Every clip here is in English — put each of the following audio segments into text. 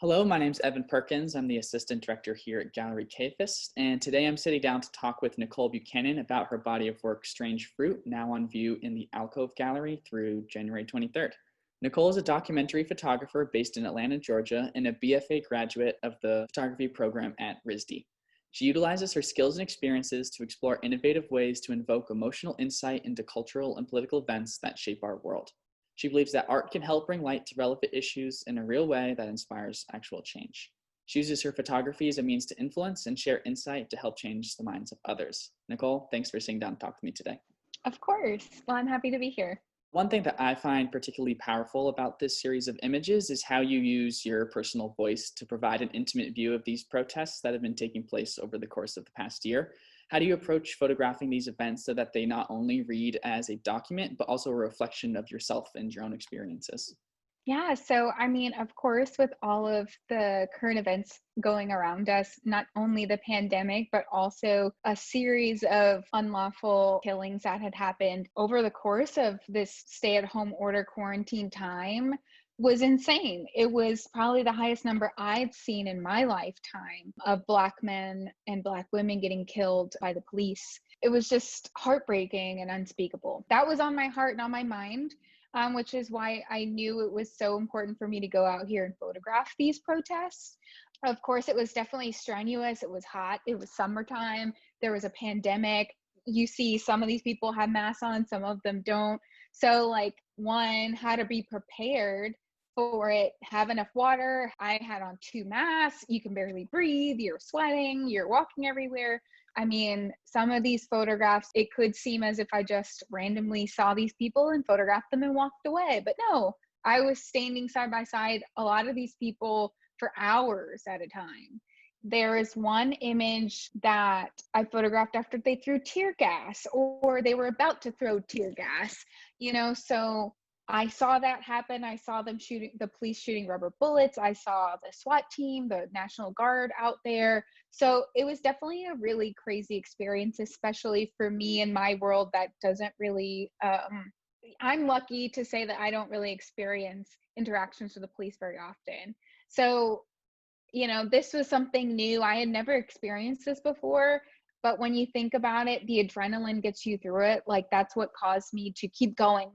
Hello, my name's Evan Perkins. I'm the assistant director here at Gallery Cafis, and today I'm sitting down to talk with Nicole Buchanan about her body of work, Strange Fruit, now on view in the Alcove Gallery through January 23rd. Nicole is a documentary photographer based in Atlanta, Georgia, and a BFA graduate of the photography program at RISD. She utilizes her skills and experiences to explore innovative ways to invoke emotional insight into cultural and political events that shape our world. She believes that art can help bring light to relevant issues in a real way that inspires actual change. She uses her photography as a means to influence and share insight to help change the minds of others. Nicole, thanks for sitting down and talking to me today. Of course. Well, I'm happy to be here. One thing that I find particularly powerful about this series of images is how you use your personal voice to provide an intimate view of these protests that have been taking place over the course of the past year. How do you approach photographing these events so that they not only read as a document, but also a reflection of yourself and your own experiences? Yeah, so of course, with all of the current events going around us, not only the pandemic, but also a series of unlawful killings that had happened over the course of this stay-at-home order quarantine time was insane. It was probably the highest number I've seen in my lifetime of Black men and Black women getting killed by the police. It was just heartbreaking and unspeakable. That was on my heart and on my mind, which is why I knew it was so important for me to go out here and photograph these protests. Of course, it was definitely strenuous. It was hot. It was summertime. There was a pandemic. You see some of these people have masks on, some of them don't. So, like, one, how to be prepared for it, have enough water. I had on two masks. You can barely breathe. You're sweating. You're walking everywhere. Some of these photographs, it could seem as if I just randomly saw these people and photographed them and walked away. But no, I was standing side by side a lot of these people for hours at a time. There is one image that I photographed after they threw tear gas or they were about to throw tear gas, so I saw that happen. I saw the police shooting rubber bullets. I saw the SWAT team, the National Guard out there. So it was definitely a really crazy experience, especially for me in my world that doesn't really, I'm lucky to say that I don't really experience interactions with the police very often. So, this was something new. I had never experienced this before. But when you think about it, the adrenaline gets you through it. Like, that's what caused me to keep going.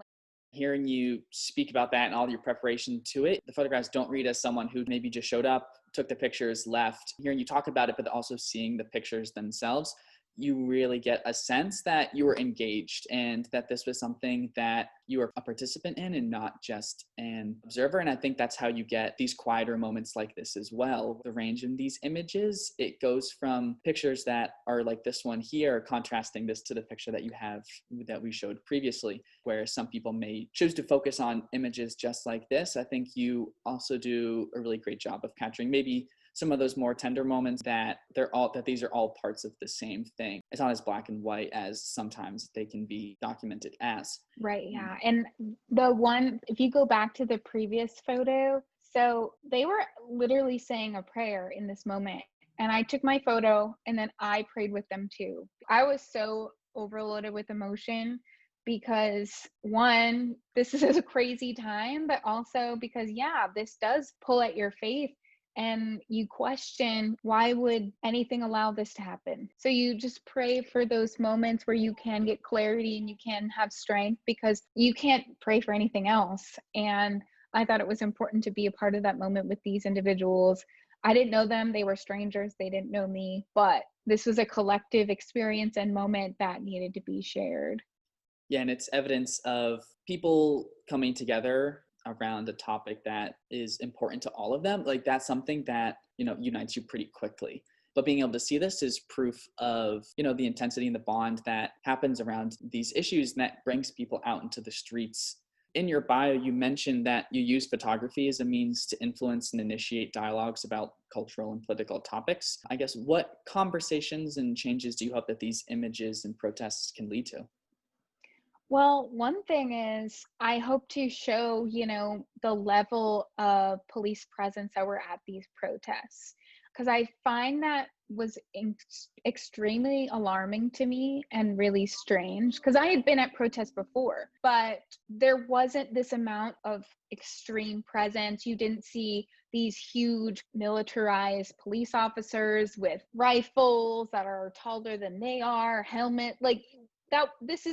Hearing you speak about that and all your preparation to it, the photographs don't read as someone who maybe just showed up, took the pictures, left. Hearing you talk about it, but also seeing the pictures themselves, you really get a sense that you were engaged and that this was something that you were a participant in and not just an observer. And I think that's how you get these quieter moments like this as well. The range in these images, it goes from pictures that are like this one here, contrasting this to the picture that you have that we showed previously, where some people may choose to focus on images just like this. I think you also do a really great job of capturing maybe some of those more tender moments that these are all parts of the same thing. It's not as black and white as sometimes they can be documented as. Right, yeah. And if you go back to the previous photo, so they were literally saying a prayer in this moment. And I took my photo and then I prayed with them too. I was so overloaded with emotion because, one, this is a crazy time, but also because, yeah, this does pull at your faith and you question, why would anything allow this to happen? So you just pray for those moments where you can get clarity and you can have strength, because you can't pray for anything else. And I thought it was important to be a part of that moment with these individuals. I didn't know them. They were strangers. They didn't know me, but this was a collective experience and moment that needed to be shared. Yeah, and it's evidence of people coming together around a topic that is important to all of them. Like, that's something that, unites you pretty quickly. But being able to see this is proof of, the intensity and the bond that happens around these issues, and that brings people out into the streets. In your bio, you mentioned that you use photography as a means to influence and initiate dialogues about cultural and political topics. I guess, what conversations and changes do you hope that these images and protests can lead to? Well, one thing is I hope to show, the level of police presence that were at these protests. Because I find that was extremely alarming to me and really strange. Because I had been at protests before, but there wasn't this amount of extreme presence. You didn't see these huge militarized police officers with rifles that are taller than they are, helmet, like that. This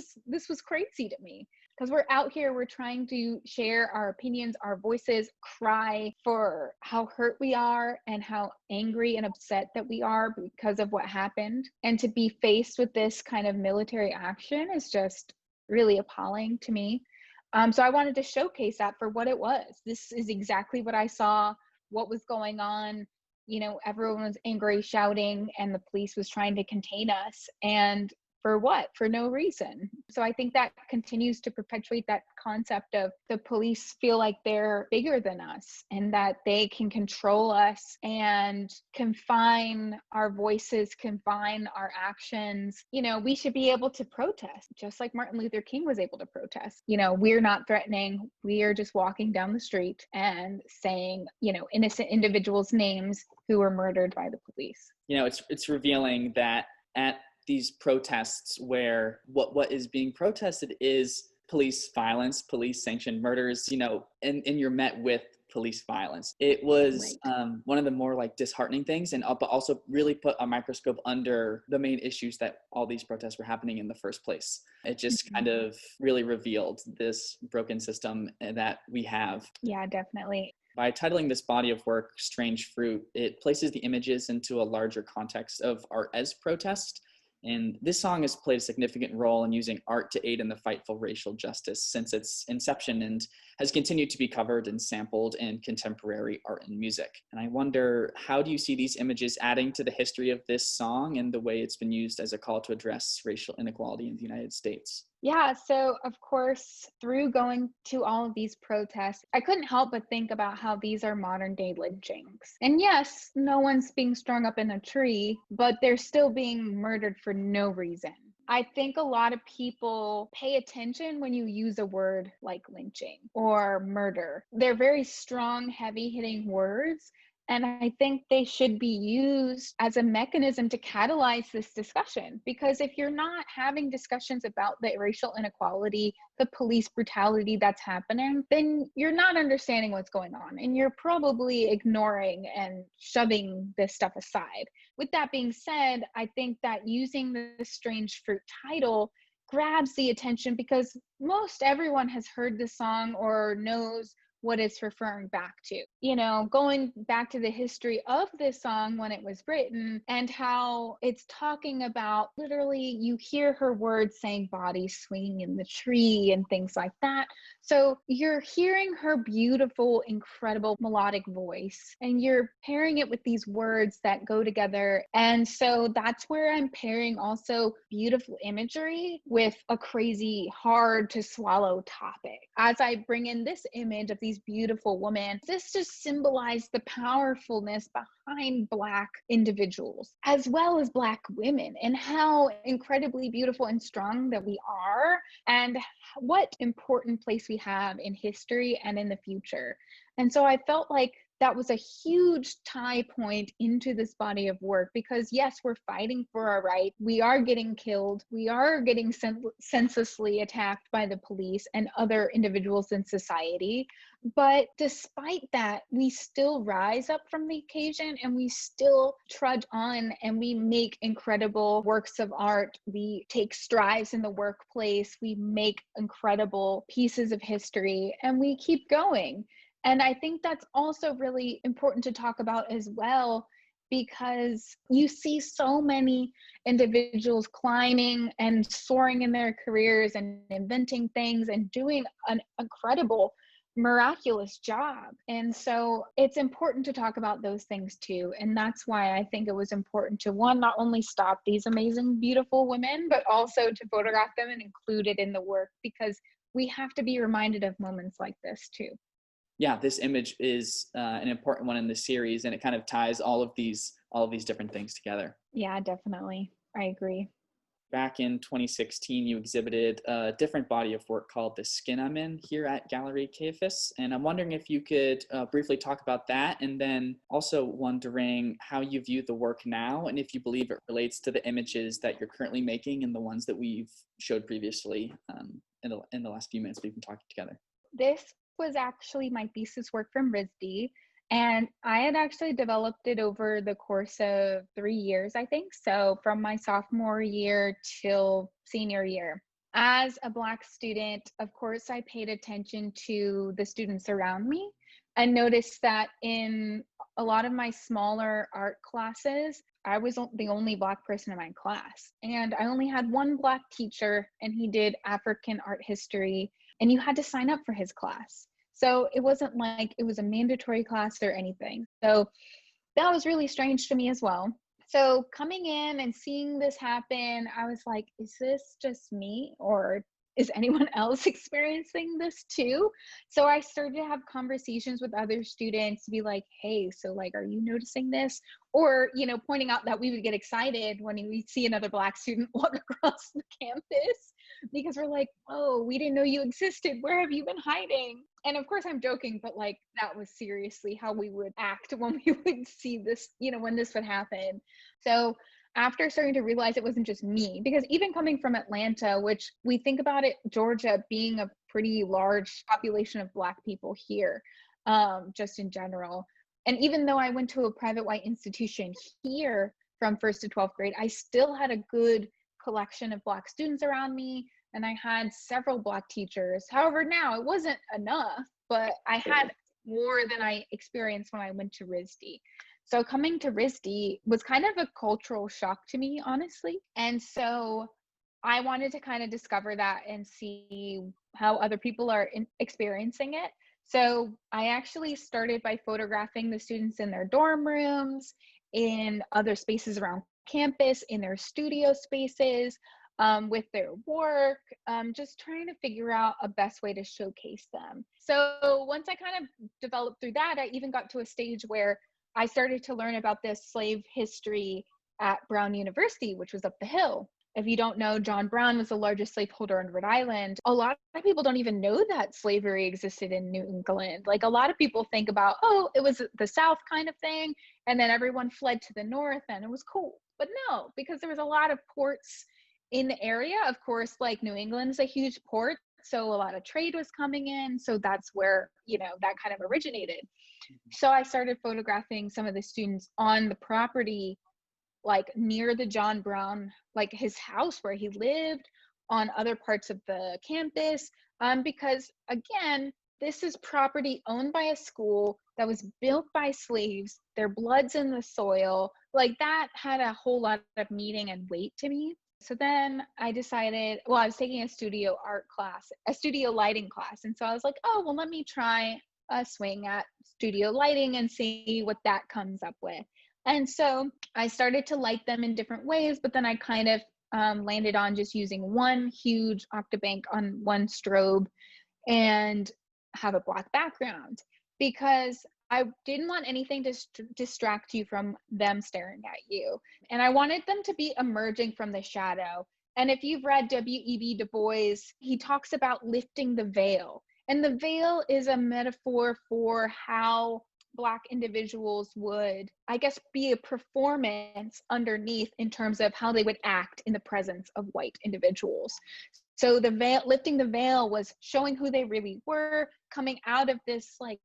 was crazy to me, because we're out here, we're trying to share our opinions, our voices, cry for how hurt we are and how angry and upset that we are because of what happened. And to be faced with this kind of military action is just really appalling to me. So I wanted to showcase that for what it was. This is exactly what I saw, what was going on. Everyone was angry, shouting, and the police was trying to contain us. And for what? For no reason. So I think that continues to perpetuate that concept of the police feel like they're bigger than us and that they can control us and confine our voices, confine our actions. We should be able to protest just like Martin Luther King was able to protest. We're not threatening. We are just walking down the street and saying, innocent individuals' names who were murdered by the police. It's revealing that at these protests where what is being protested is police violence, police sanctioned murders, and you're met with police violence. It was one of the more like disheartening things, and but also really put a microscope under the main issues that all these protests were happening in the first place. It just kind of really revealed this broken system that we have. Yeah, definitely. By titling this body of work Strange Fruit, it places the images into a larger context of art as protest. And this song has played a significant role in using art to aid in the fight for racial justice since its inception, and has continued to be covered and sampled in contemporary art and music. And I wonder, how do you see these images adding to the history of this song and the way it's been used as a call to address racial inequality in the United States? Yeah, so of course, through going to all of these protests, I couldn't help but think about how these are modern day lynchings. And yes, no one's being strung up in a tree, but they're still being murdered for no reason. I think a lot of people pay attention when you use a word like lynching or murder. They're very strong, heavy hitting words. And I think they should be used as a mechanism to catalyze this discussion. Because if you're not having discussions about the racial inequality, the police brutality that's happening, then you're not understanding what's going on. And you're probably ignoring and shoving this stuff aside. With that being said, I think that using the Strange Fruit title grabs the attention because most everyone has heard the song or knows what it's referring back to. Going back to the history of this song when it was written and how it's talking about, literally you hear her words saying body swinging in the tree and things like that. So you're hearing her beautiful, incredible melodic voice and you're pairing it with these words that go together. And so that's where I'm pairing also beautiful imagery with a crazy, hard to swallow topic. As I bring in this image of these beautiful women, this just symbolized the powerfulness behind Black individuals as well as Black women and how incredibly beautiful and strong that we are and what important place we have in history and in the future. And so I felt like that was a huge tie point into this body of work because yes, we're fighting for our right. We are getting killed. We are getting senselessly attacked by the police and other individuals in society. But despite that, we still rise up from the occasion and we still trudge on and we make incredible works of art. We take strides in the workplace. We make incredible pieces of history and we keep going. And I think that's also really important to talk about as well, because you see so many individuals climbing and soaring in their careers and inventing things and doing an incredible, miraculous job. And so it's important to talk about those things too. And that's why I think it was important to, one, not only stop these amazing, beautiful women, but also to photograph them and include it in the work, because we have to be reminded of moments like this too. Yeah, this image is an important one in the series, and it kind of ties all of these different things together. Yeah, definitely. I agree. Back in 2016, you exhibited a different body of work called The Skin I'm In here at Gallery Caiaphas. And I'm wondering if you could briefly talk about that, and then also wondering how you view the work now and if you believe it relates to the images that you're currently making and the ones that we've showed previously in the last few minutes we've been talking together. This was actually my thesis work from RISD. And I had actually developed it over the course of 3 years, I think. So from my sophomore year till senior year. As a Black student, of course, I paid attention to the students around me and noticed that in a lot of my smaller art classes, I was the only Black person in my class. And I only had one Black teacher, and he did African art history, and you had to sign up for his class. So it wasn't like it was a mandatory class or anything. So that was really strange to me as well. So coming in and seeing this happen, I was like, is this just me, or is anyone else experiencing this too? So I started to have conversations with other students to be like, hey, so like, are you noticing this? Or, pointing out that we would get excited when we see another Black student walk across the campus, because we're like, oh, we didn't know you existed. Where have you been hiding? And of course I'm joking, but like that was seriously how we would act when we would see this, when this would happen. So after starting to realize it wasn't just me, because even coming from Atlanta, which we think about it, Georgia being a pretty large population of Black people here, just in general. And even though I went to a private white institution here from 1st to 12th grade, I still had a good collection of Black students around me. And I had several Black teachers. However, now it wasn't enough, but I had more than I experienced when I went to RISD. So coming to RISD was kind of a cultural shock to me, honestly. And so I wanted to kind of discover that and see how other people are experiencing it. So I actually started by photographing the students in their dorm rooms, in other spaces around campus, in their studio spaces, with their work, just trying to figure out a best way to showcase them. So once I kind of developed through that, I even got to a stage where I started to learn about this slave history at Brown University, which was up the hill. If you don't know, John Brown was the largest slaveholder in Rhode Island. A lot of people don't even know that slavery existed in New England. Like a lot of people think about, oh, it was the South kind of thing, and then everyone fled to the North and it was cool. But no, because there was a lot of ports in the area. Of course, like New England is a huge port, so a lot of trade was coming in. So that's where, that kind of originated. So I started photographing some of the students on the property, like near the John Brown, like his house where he lived, on other parts of the campus, because again, this is property owned by a school that was built by slaves. Their blood's in the soil. Like that had a whole lot of meaning and weight to me. So then I decided, well, I was taking a studio art class, a studio lighting class. And so I was like, oh, well, let me try a swing at studio lighting and see what that comes up with. And so I started to light them in different ways, but then I kind of landed on just using one huge octabank on one strobe and have a Black background, because I didn't want anything to distract you from them staring at you. And I wanted them to be emerging from the shadow. And if you've read W.E.B. Du Bois, he talks about lifting the veil. And the veil is a metaphor for how Black individuals would, I guess, be a performance underneath in terms of how they would act in the presence of white individuals. So the veil, lifting the veil, was showing who they really were, coming out of this like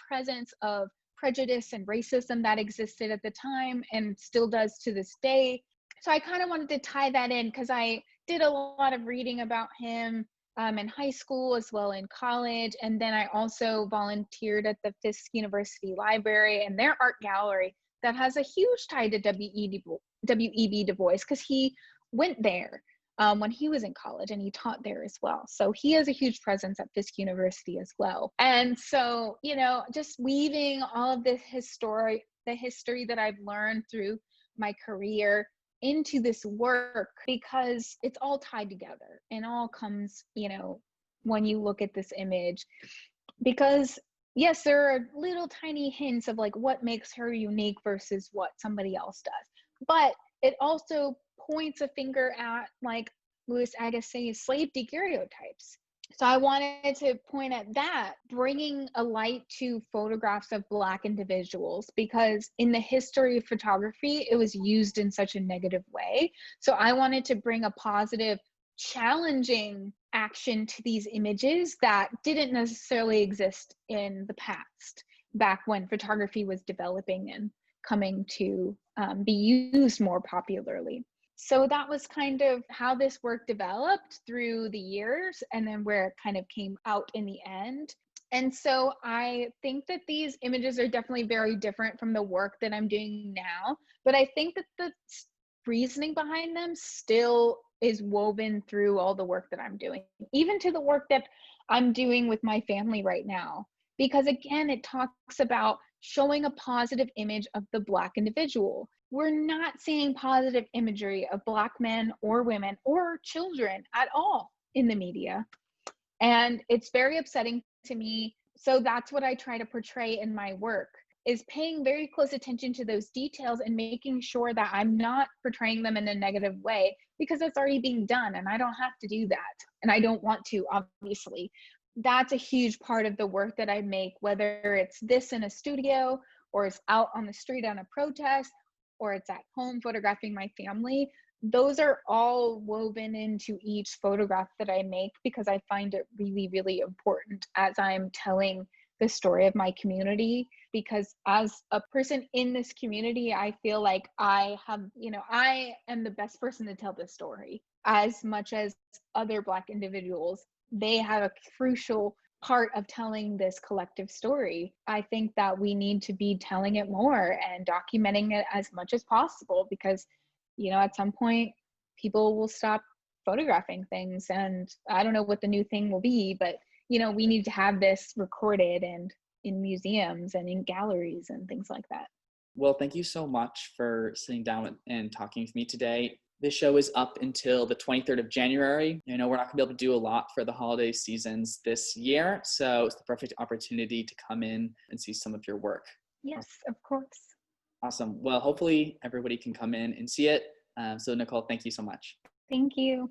presence of prejudice and racism that existed at the time and still does to this day. So I kind of wanted to tie that in because I did a lot of reading about him in high school as well in college. And then I also volunteered at the Fisk University Library and their art gallery that has a huge tie to W.E.B. Du Bois, because he went there when he was in college and he taught there as well. So he has a huge presence at Fisk University as well. And so, just weaving all of the history that I've learned through my career into this work, because it's all tied together and all comes, when you look at this image, because yes, there are little tiny hints of like what makes her unique versus what somebody else does. But it also points a finger at like Louis Agassiz slave daguerreotypes. So I wanted to point at that, bringing a light to photographs of Black individuals, because in the history of photography, it was used in such a negative way. So I wanted to bring a positive, challenging action to these images that didn't necessarily exist in the past. back when photography was developing and coming to be used more popularly. So that was kind of how this work developed through the years, and then where it kind of came out in the end. And so I think that these images are definitely very different from the work that I'm doing now, but I think that the reasoning behind them still is woven through all the work that I'm doing, even to the work that I'm doing with my family right now. Because again, it talks about showing a positive image of the Black individual. We're not seeing positive imagery of Black men or women or children at all in the media. And it's very upsetting to me. So that's what I try to portray in my work, is paying very close attention to those details and making sure that I'm not portraying them in a negative way, because it's already being done and I don't have to do that. And I don't want to, obviously. That's a huge part of the work that I make, whether it's this in a studio or it's out on the street on a protest or it's at home photographing my family. Those are all woven into each photograph that I make, because I find it really, really important as I'm telling the story of my community. Because as a person in this community, I feel like I am the best person to tell this story. As much as other Black individuals, they have a crucial part of telling this collective story. I think that we need to be telling it more and documenting it as much as possible, because at some point people will stop photographing things, and I don't know what the new thing will be, but we need to have this recorded and in museums and in galleries and things like that. Well, thank you so much for sitting down and talking with me today. This show is up until the 23rd of January. I know we're not going to be able to do a lot for the holiday seasons this year, so it's the perfect opportunity to come in and see some of your work. Yes, of course. Awesome. Well, hopefully everybody can come in and see it. So Nicole, thank you so much. Thank you.